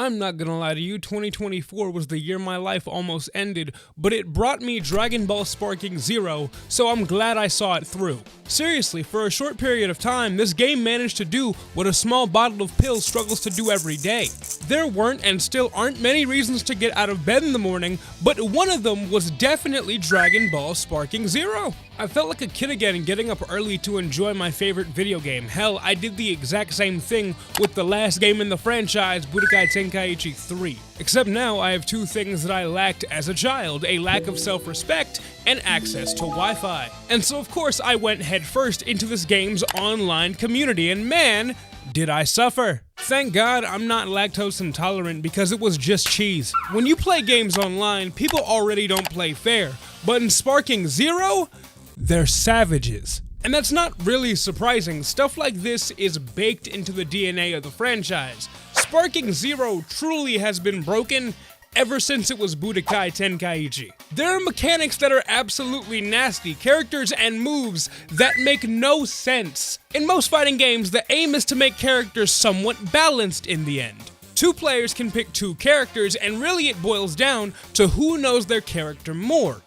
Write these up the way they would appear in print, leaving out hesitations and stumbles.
I'm not gonna lie to you, 2024 was the year my life almost ended, but it brought me Dragon Ball Sparking Zero, so I'm glad I saw it through. Seriously, for a short period of time, this game managed to do what a small bottle of pills struggles to do every day. There weren't and still aren't many reasons to get out of bed in the morning, but one of them was definitely Dragon Ball Sparking Zero. I felt like a kid again getting up early to enjoy my favorite video game. Hell, I did the exact same thing with the last game in the franchise, Budokai Tenkaichi 3. Except now I have two things that I lacked as a child, a lack of self-respect and access to Wi-Fi. And so of course I went headfirst into this game's online community, and man, did I suffer. Thank God I'm not lactose intolerant because it was just cheese. When you play games online, people already don't play fair, but in Sparking Zero, they're savages. And that's not really surprising. Stuff like this is baked into the DNA of the franchise. Sparking Zero truly has been broken ever since it was Budokai Tenkaichi. There are mechanics that are absolutely nasty, characters and moves that make no sense. In most fighting games, the aim is to make characters somewhat balanced in the end. Two players can pick two characters, and really it boils down to who knows their character more,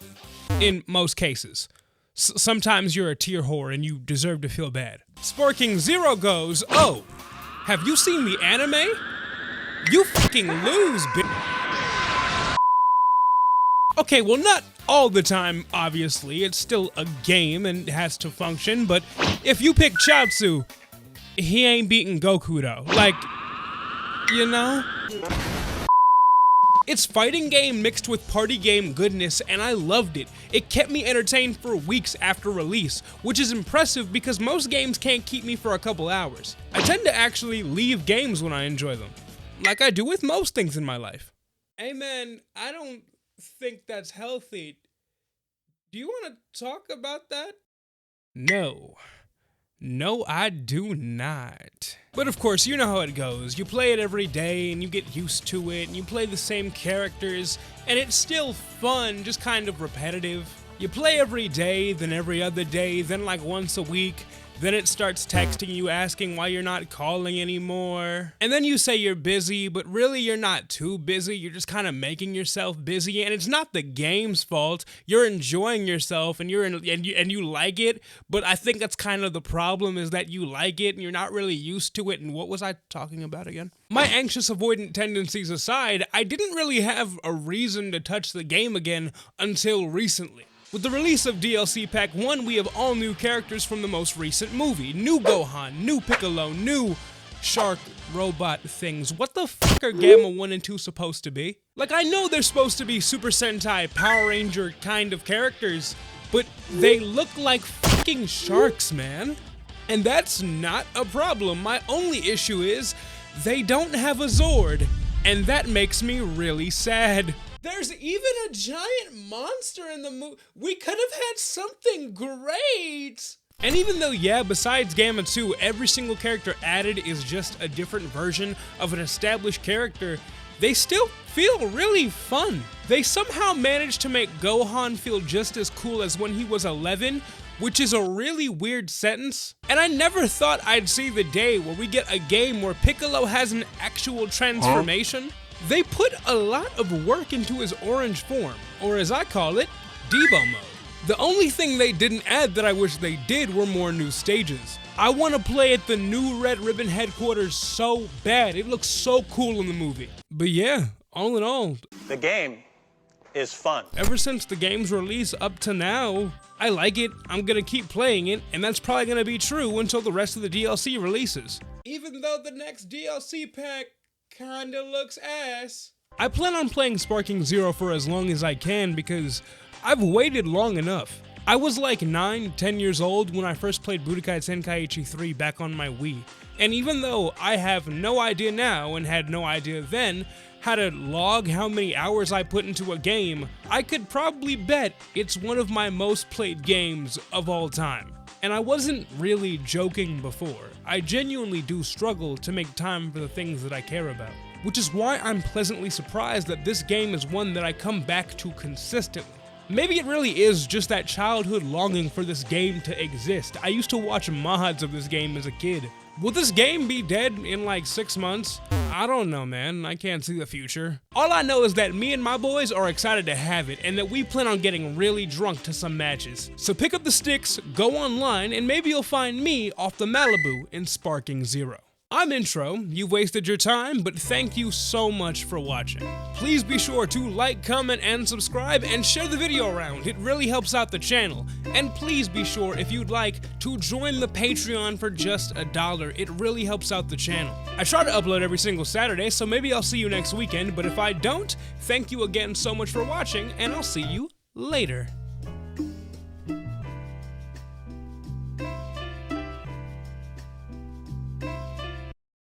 in most cases. Sometimes you're a tier whore and you deserve to feel bad. Sparking Zero goes, oh, have you seen the anime? You fucking lose, bitch. Okay, well not all the time, obviously. It's still a game and has to function, but if you pick Chaozu, he ain't beating Goku though. Like, you know? It's fighting game mixed with party game goodness, and I loved it. It kept me entertained for weeks after release, which is impressive because most games can't keep me for a couple hours. I tend to actually leave games when I enjoy them, like I do with most things in my life. Hey man, I don't think that's healthy. Do you want to talk about that? No. No, I do not. But of course, you know how it goes. You play it every day and you get used to it, and you play the same characters, and it's still fun, just kind of repetitive. You play every day, then every other day, then like once a week, then it starts texting you asking why you're not calling anymore. And then you say you're busy, but really you're not too busy, you're just kind of making yourself busy, and it's not the game's fault. You're enjoying yourself and you like it, but I think that's kind of the problem, is that you like it and you're not really used to it. And what was I talking about again? My anxious avoidant tendencies aside, I didn't really have a reason to touch the game again until recently. With the release of DLC Pack 1, we have all new characters from the most recent movie. New Gohan, new Piccolo, new shark robot things. What the fuck are Gamma 1 and 2 supposed to be? Like, I know they're supposed to be Super Sentai, Power Ranger kind of characters, but they look like fucking sharks, man. And that's not a problem. My only issue is they don't have a Zord, and that makes me really sad. There's even a giant monster in the movie. We could have had something great. And even though, yeah, besides Gamma 2, every single character added is just a different version of an established character, they still feel really fun. They somehow managed to make Gohan feel just as cool as when he was 11, which is a really weird sentence. And I never thought I'd see the day where we get a game where Piccolo has an actual transformation. They put a lot of work into his orange form, or as I call it, Debo mode. The only thing they didn't add that I wish they did were more new stages. I want to play at the new Red Ribbon headquarters so bad. It looks so cool in the movie. But yeah, all in all, the game is fun. Ever since the game's release up to now, I like it, I'm gonna keep playing it, and that's probably gonna be true until the rest of the DLC releases. Even though the next DLC pack kinda looks ass. I plan on playing Sparking Zero for as long as I can because I've waited long enough. I was like 9-10 years old when I first played Budokai Tenkaichi 3 back on my Wii. And even though I have no idea now and had no idea then how to log how many hours I put into a game, I could probably bet it's one of my most played games of all time. And I wasn't really joking before. I genuinely do struggle to make time for the things that I care about. Which is why I'm pleasantly surprised that this game is one that I come back to consistently. Maybe it really is just that childhood longing for this game to exist. I used to watch mods of this game as a kid. Will this game be dead in like 6 months? I don't know, man. I can't see the future. All I know is that me and my boys are excited to have it and that we plan on getting really drunk to some matches. So pick up the sticks, go online, and maybe you'll find me off the Malibu in Sparking Zero. I'm Intro, you've wasted your time, but thank you so much for watching. Please be sure to like, comment, and subscribe, and share the video around. It really helps out the channel. And please be sure, if you'd like, to join the Patreon for just $1. It really helps out the channel. I try to upload every single Saturday, so maybe I'll see you next weekend, but if I don't, thank you again so much for watching, and I'll see you later.